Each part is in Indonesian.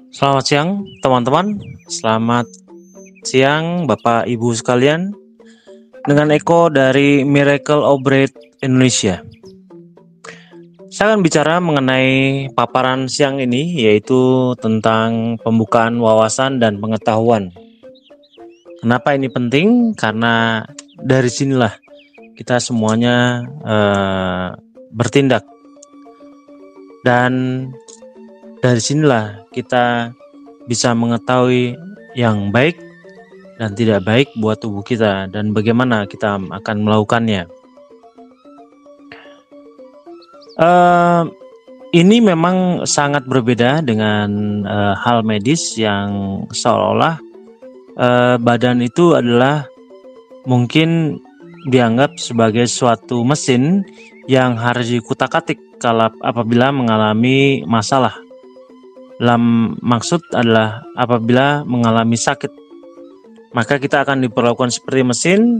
Selamat siang teman-teman, selamat siang Bapak Ibu sekalian. Dengan Eko dari Miracle of Bread Indonesia. Saya akan bicara mengenai paparan siang ini, yaitu tentang pembukaan wawasan dan pengetahuan. Kenapa ini penting? Karena dari sinilah kita semuanya bertindak, dan dari sinilah kita bisa mengetahui yang baik dan tidak baik buat tubuh kita dan bagaimana kita akan melakukannya. Ini memang sangat berbeda dengan hal medis yang seolah-olah badan itu adalah mungkin dianggap sebagai suatu mesin yang harus dikutak-atik apabila mengalami masalah. Dalam maksud adalah apabila mengalami sakit, maka kita akan diperlakukan seperti mesin.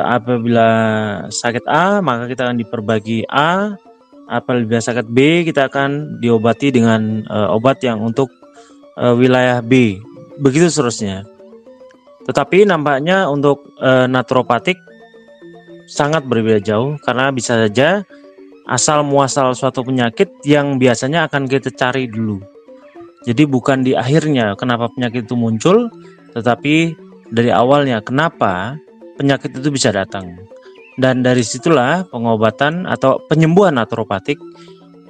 Apabila sakit A, maka kita akan diperbagi A. Apabila sakit B, kita akan diobati dengan obat yang untuk wilayah B. Begitu seterusnya. Tetapi nampaknya untuk naturopatik sangat berbeda jauh, karena bisa saja asal muasal suatu penyakit yang biasanya akan kita cari dulu. Jadi bukan di akhirnya kenapa penyakit itu muncul, tetapi dari awalnya kenapa penyakit itu bisa datang. Dan dari situlah pengobatan atau penyembuhan naturopatik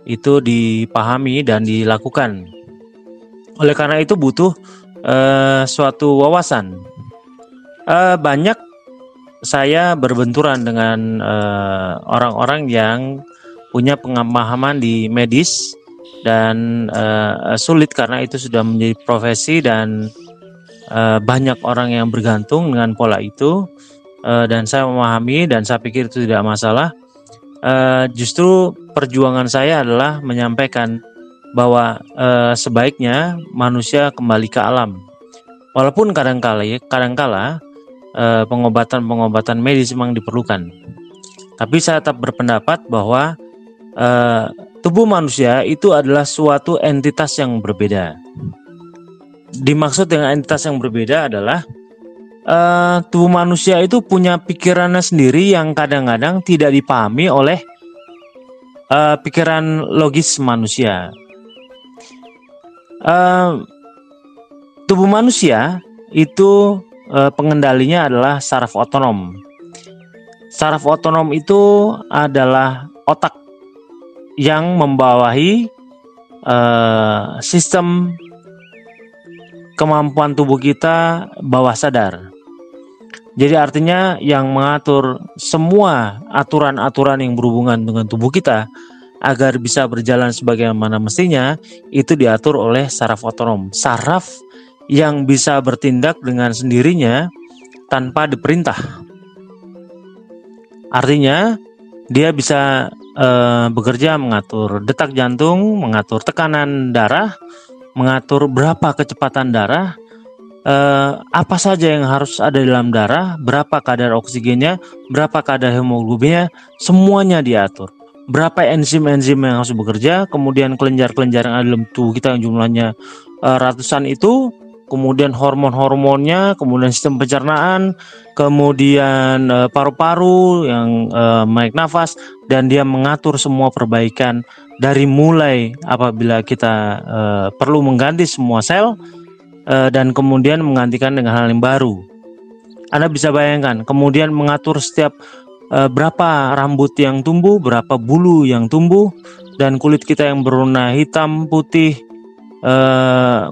itu dipahami dan dilakukan. Oleh karena itu butuh suatu wawasan. Banyak saya berbenturan dengan orang-orang yang punya pemahaman di medis dan sulit karena itu sudah menjadi profesi dan banyak orang yang bergantung dengan pola itu, dan saya memahami dan saya pikir itu tidak masalah. Justru perjuangan saya adalah menyampaikan bahwa sebaiknya manusia kembali ke alam, walaupun kadangkala pengobatan medis memang diperlukan. Tapi saya tetap berpendapat bahwa tubuh manusia itu adalah suatu entitas yang berbeda. Dimaksud dengan entitas yang berbeda adalah tubuh manusia itu punya pikirannya sendiri yang kadang-kadang tidak dipahami oleh pikiran logis manusia. Tubuh manusia itu pengendalinya adalah saraf otonom. Saraf otonom itu adalah otak yang membawahi sistem kemampuan tubuh kita bawah sadar. Jadi artinya yang mengatur semua aturan-aturan yang berhubungan dengan tubuh kita agar bisa berjalan sebagaimana mestinya itu diatur oleh saraf otonom. Saraf yang bisa bertindak dengan sendirinya tanpa diperintah. Artinya dia bisa bekerja mengatur detak jantung, mengatur tekanan darah, mengatur berapa kecepatan darah, apa saja yang harus ada dalam darah, berapa kadar oksigennya, berapa kadar hemoglobinnya, semuanya diatur. Berapa enzim-enzim yang harus bekerja, kemudian kelenjar-kelenjar yang ada dalam tubuh kita yang jumlahnya ratusan itu, kemudian hormon-hormonnya, kemudian sistem pencernaan, kemudian paru-paru yang menarik nafas, dan dia mengatur semua perbaikan dari mulai apabila kita perlu mengganti semua sel dan kemudian menggantikan dengan hal yang baru. Anda bisa bayangkan, kemudian mengatur setiap berapa rambut yang tumbuh, berapa bulu yang tumbuh, dan kulit kita yang berwarna hitam, putih,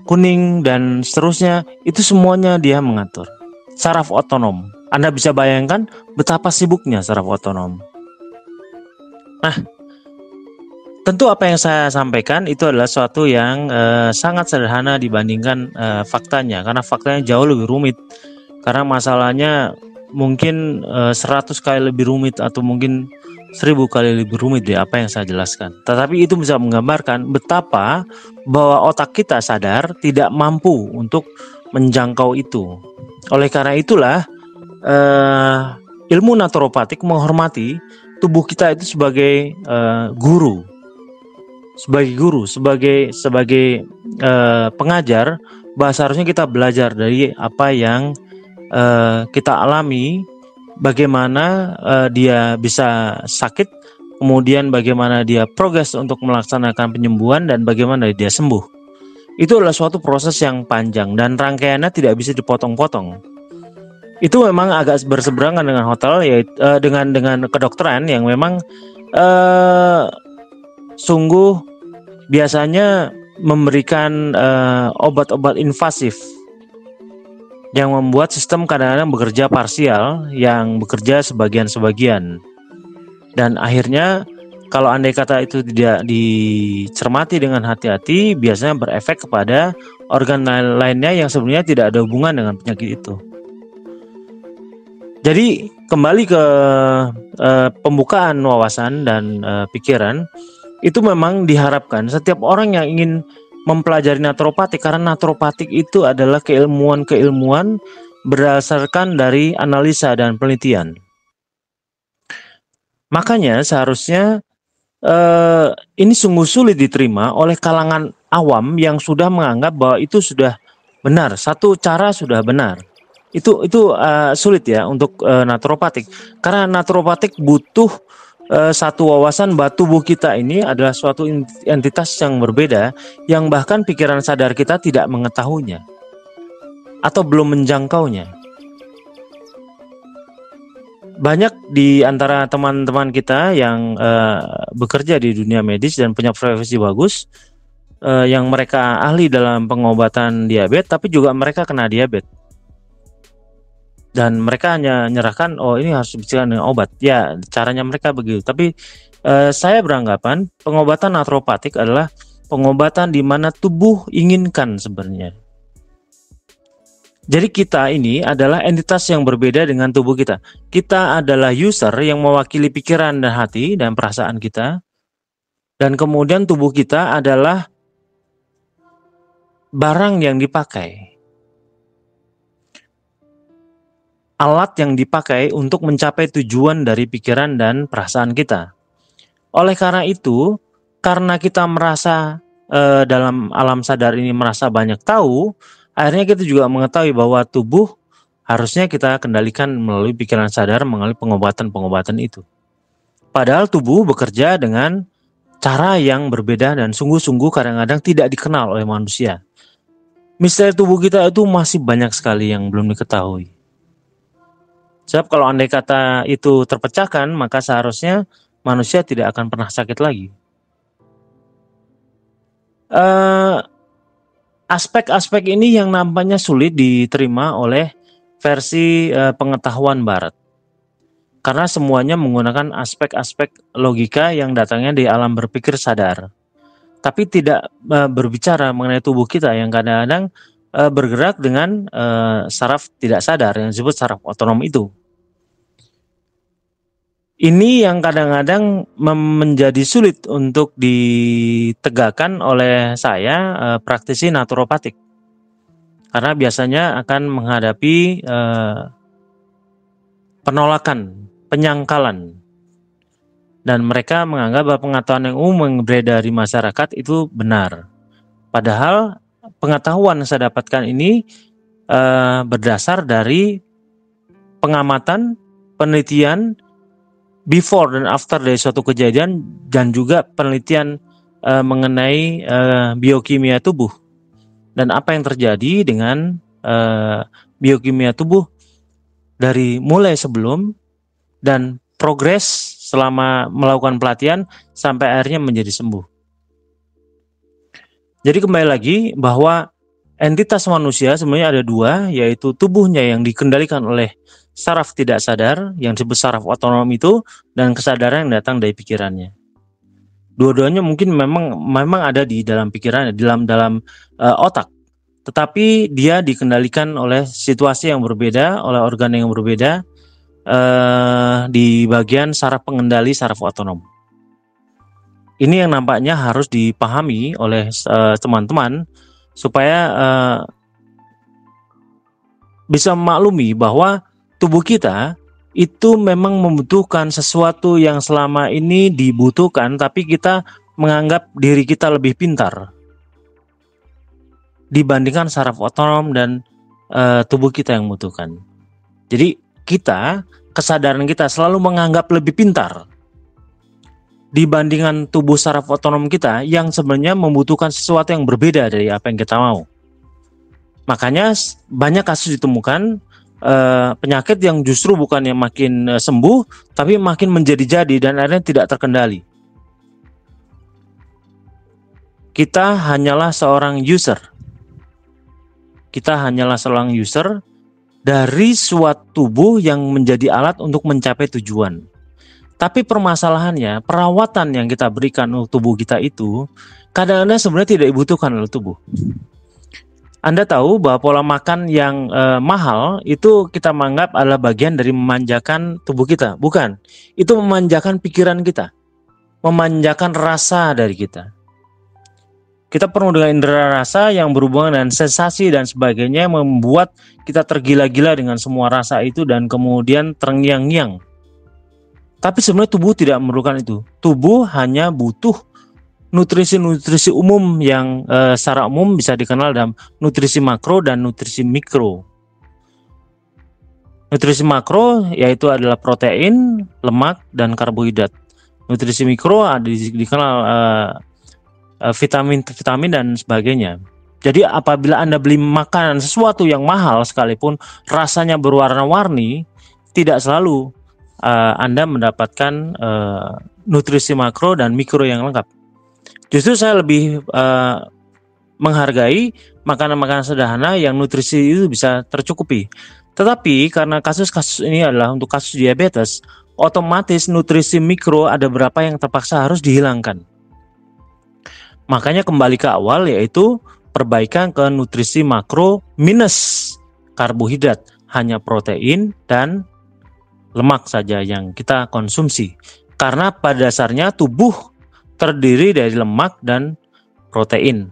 kuning, dan seterusnya, itu semuanya dia mengatur. Saraf otonom. Anda bisa bayangkan betapa sibuknya saraf otonom. Nah, tentu apa yang saya sampaikan itu adalah sesuatu yang sangat sederhana dibandingkan faktanya, karena faktanya jauh lebih rumit. Karena masalahnya mungkin 100 kali lebih rumit atau mungkin 1000 kali lebih rumit dari apa yang saya jelaskan. Tetapi itu bisa menggambarkan betapa bahwa otak kita sadar tidak mampu untuk menjangkau itu. Oleh karena itulah ilmu naturopatik menghormati tubuh kita itu sebagai guru. sebagai guru, sebagai pengajar, bahwa seharusnya kita belajar dari apa yang kita alami, bagaimana dia bisa sakit, kemudian bagaimana dia progres untuk melaksanakan penyembuhan, dan bagaimana dia sembuh. Itu adalah suatu proses yang panjang dan rangkaiannya tidak bisa dipotong-potong. Itu memang agak berseberangan dengan hotel, yaitu dengan kedokteran yang memang sungguh biasanya memberikan obat-obat invasif yang membuat sistem kadang-kadang bekerja parsial, yang bekerja sebagian-sebagian. Dan akhirnya kalau andai kata itu tidak dicermati dengan hati-hati, biasanya berefek kepada organ lainnya yang sebenarnya tidak ada hubungan dengan penyakit itu. Jadi kembali ke pembukaan wawasan dan pikiran, itu memang diharapkan setiap orang yang ingin mempelajari naturopatik, karena naturopatik itu adalah keilmuan berdasarkan dari analisa dan penelitian. Makanya seharusnya ini sungguh sulit diterima oleh kalangan awam yang sudah menganggap bahwa itu sudah benar, satu cara sudah benar. Itu sulit ya untuk naturopatik, karena naturopatik butuh satu wawasan bahwa tubuh kita ini adalah suatu entitas yang berbeda, yang bahkan pikiran sadar kita tidak mengetahuinya atau belum menjangkaunya. Banyak di antara teman-teman kita yang bekerja di dunia medis dan punya profesi bagus, yang mereka ahli dalam pengobatan diabetes, tapi juga mereka kena diabetes. Dan mereka hanya menyerahkan, oh ini harus dibicarakan dengan obat. Ya, caranya mereka begitu. Tapi saya beranggapan pengobatan naturopatik adalah pengobatan di mana tubuh inginkan sebenarnya. Jadi kita ini adalah entitas yang berbeda dengan tubuh kita. Kita adalah user yang mewakili pikiran dan hati dan perasaan kita. Dan kemudian tubuh kita adalah barang yang dipakai. Alat yang dipakai untuk mencapai tujuan dari pikiran dan perasaan kita. Oleh karena itu, karena kita merasa dalam alam sadar ini merasa banyak tahu, akhirnya kita juga mengetahui bahwa tubuh harusnya kita kendalikan melalui pikiran sadar, melalui pengobatan-pengobatan itu. Padahal tubuh bekerja dengan cara yang berbeda dan sungguh-sungguh kadang-kadang tidak dikenal oleh manusia. Misteri tubuh kita itu masih banyak sekali yang belum diketahui. Sebab kalau andai kata itu terpecahkan, maka seharusnya manusia tidak akan pernah sakit lagi. Aspek-aspek ini yang nampaknya sulit diterima oleh versi pengetahuan barat. Karena semuanya menggunakan aspek-aspek logika yang datangnya di alam berpikir sadar. Tapi tidak berbicara mengenai tubuh kita yang kadang-kadang bergerak dengan saraf tidak sadar yang disebut saraf otonom itu. Ini yang kadang-kadang menjadi sulit untuk ditegakkan oleh saya, praktisi naturopatik. Karena biasanya akan menghadapi penolakan, penyangkalan. Dan mereka menganggap bahwa pengetahuan yang umum yang beredar di masyarakat itu benar. Padahal pengetahuan yang saya dapatkan ini berdasar dari pengamatan, penelitian, before dan after dari suatu kejadian, dan juga penelitian mengenai biokimia tubuh dan apa yang terjadi dengan biokimia tubuh dari mulai sebelum dan progres selama melakukan pelatihan sampai akhirnya menjadi sembuh. Jadi kembali lagi bahwa entitas manusia sebenarnya ada dua, yaitu tubuhnya yang dikendalikan oleh saraf tidak sadar yang disebut saraf otonom itu, dan kesadaran yang datang dari pikirannya. Dua-duanya mungkin memang ada di dalam pikirannya, dalam otak, tetapi dia dikendalikan oleh situasi yang berbeda, oleh organ yang berbeda di bagian saraf pengendali saraf otonom. Ini yang nampaknya harus dipahami oleh teman-teman supaya bisa memaklumi bahwa tubuh kita itu memang membutuhkan sesuatu yang selama ini dibutuhkan, tapi kita menganggap diri kita lebih pintar dibandingkan saraf otonom dan tubuh kita yang membutuhkan. Jadi kesadaran kita selalu menganggap lebih pintar dibandingkan tubuh saraf otonom kita yang sebenarnya membutuhkan sesuatu yang berbeda dari apa yang kita mau. Makanya banyak kasus ditemukan penyakit yang justru bukannya makin sembuh, tapi makin menjadi-jadi dan akhirnya tidak terkendali. Kita hanyalah seorang user. Kita hanyalah seorang user dari suatu tubuh yang menjadi alat untuk mencapai tujuan. Tapi permasalahannya, perawatan yang kita berikan untuk tubuh kita itu kadang-kadang sebenarnya tidak dibutuhkan oleh tubuh. Anda tahu bahwa pola makan yang mahal itu kita menganggap adalah bagian dari memanjakan tubuh kita. Bukan, itu memanjakan pikiran kita, memanjakan rasa dari kita. Kita penuh dengan indera rasa yang berhubungan dengan sensasi dan sebagainya, membuat kita tergila-gila dengan semua rasa itu dan kemudian terngiang-ngiang. Tapi sebenarnya tubuh tidak memerlukan itu. Tubuh hanya butuh nutrisi-nutrisi umum yang secara umum bisa dikenal dalam nutrisi makro dan nutrisi mikro. Nutrisi makro yaitu adalah protein, lemak, dan karbohidrat. Nutrisi mikro dikenal vitamin dan sebagainya. Jadi apabila Anda beli makanan sesuatu yang mahal sekalipun rasanya berwarna-warni, tidak selalu Anda mendapatkan nutrisi makro dan mikro yang lengkap. Justru saya lebih menghargai makanan-makanan sederhana yang nutrisi itu bisa tercukupi. Tetapi karena kasus-kasus ini adalah untuk kasus diabetes, otomatis nutrisi mikro ada beberapa yang terpaksa harus dihilangkan. Makanya kembali ke awal, yaitu perbaikan ke nutrisi makro minus karbohidrat, hanya protein dan lemak saja yang kita konsumsi. Karena pada dasarnya tubuh terdiri dari lemak dan protein.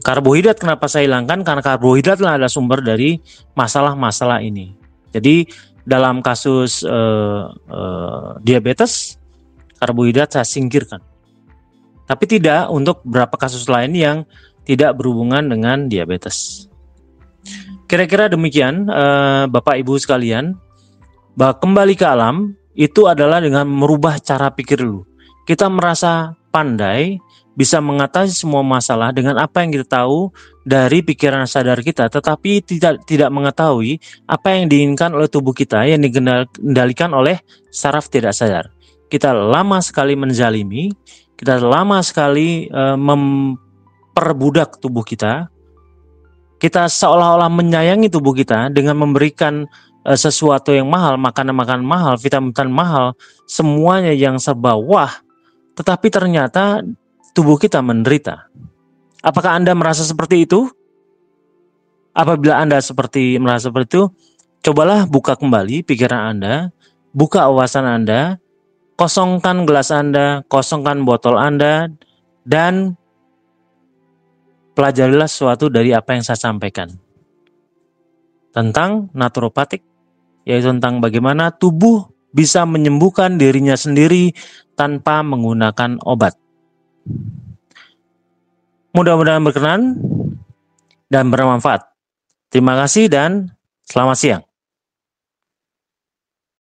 Karbohidrat kenapa saya hilangkan? Karena karbohidrat adalah sumber dari masalah-masalah ini. Jadi dalam kasus diabetes, karbohidrat saya singkirkan. Tapi tidak untuk beberapa kasus lain yang tidak berhubungan dengan diabetes. Kira-kira demikian Bapak Ibu sekalian, bahwa kembali ke alam itu adalah dengan merubah cara pikir dulu. Kita merasa pandai, bisa mengatasi semua masalah dengan apa yang kita tahu dari pikiran sadar kita, tetapi tidak mengetahui apa yang diinginkan oleh tubuh kita yang dikendalikan oleh saraf tidak sadar. Kita lama sekali menzalimi, kita lama sekali memperbudak tubuh kita. Kita seolah-olah menyayangi tubuh kita dengan memberikan sesuatu yang mahal, makanan-makanan mahal, vitamin mahal, semuanya yang serba wah. Tetapi ternyata tubuh kita menderita. Apakah Anda merasa seperti itu? Apabila Anda merasa seperti itu, cobalah buka kembali pikiran Anda, buka wawasan Anda, kosongkan gelas Anda, kosongkan botol Anda, dan pelajarilah sesuatu dari apa yang saya sampaikan. Tentang naturopatik, yaitu tentang bagaimana tubuh bisa menyembuhkan dirinya sendiri tanpa menggunakan obat. Mudah-mudahan berkenan dan bermanfaat. Terima kasih dan selamat siang.